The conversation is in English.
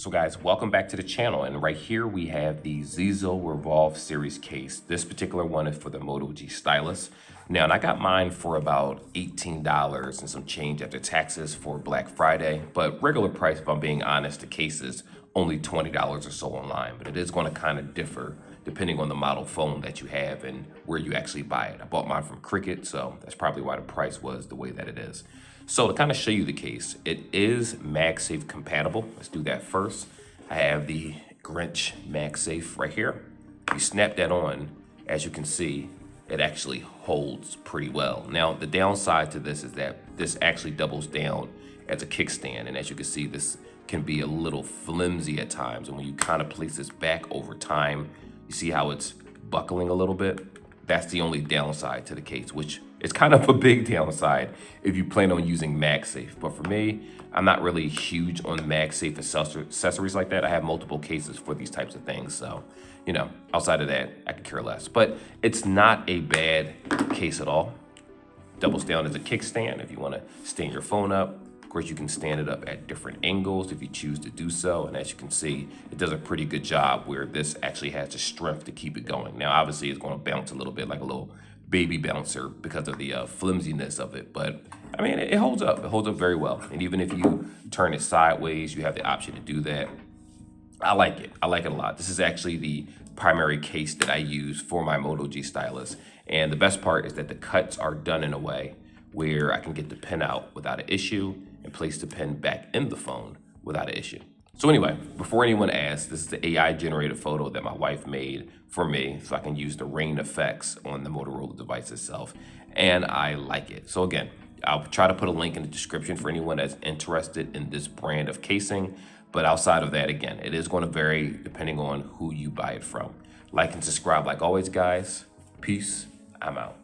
So guys, welcome back to the channel, and right here we have the Zizo Resolve Series case. This particular one is for the Moto G stylus. Now, and I got mine for about $18 and some change after taxes for Black Friday, but regular price, if I'm being honest, the case is only $20 or so online, but it is going to kind of differ depending on the model phone that you have and where you actually buy it. I bought mine from Cricket, so that's probably why the price was the way that it is. So to kind of show you the case, it is MagSafe compatible. Let's do that first. I have the Grinch MagSafe right here. You snap that on, as you can see, it actually holds pretty well. Now, the downside to this is that this actually doubles down as a kickstand. And as you can see, this can be a little flimsy at times. And when you kind of place this back over time, you see how it's buckling a little bit? That's the only downside to the case, which is kind of a big downside if you plan on using MagSafe. But for me, I'm not really huge on MagSafe accessories like that. I have multiple cases for these types of things. So, you know, outside of that, I could care less. But it's not a bad case at all. Doubles down as a kickstand if you want to stand your phone up. Of course, you can stand it up at different angles if you choose to do so. And as you can see, it does a pretty good job where this actually has the strength to keep it going. Now, obviously, it's going to bounce a little bit like a little baby bouncer because of the flimsiness of it. But I mean, it holds up. It holds up very well. And even if you turn it sideways, you have the option to do that. I like it. I like it a lot. This is actually the primary case that I use for my Moto G stylus. And the best part is that the cuts are done in a way where I can get the pen out without an issue and place the pen back in the phone without an issue. So anyway, before anyone asks, this is the AI generated photo that my wife made for me so I can use the rain effects on the Motorola device itself. And I like it. So again, I'll try to put a link in the description for anyone that's interested in this brand of casing. But outside of that, again, it is going to vary depending on who you buy it from. Like and subscribe like always, guys. Peace. I'm out.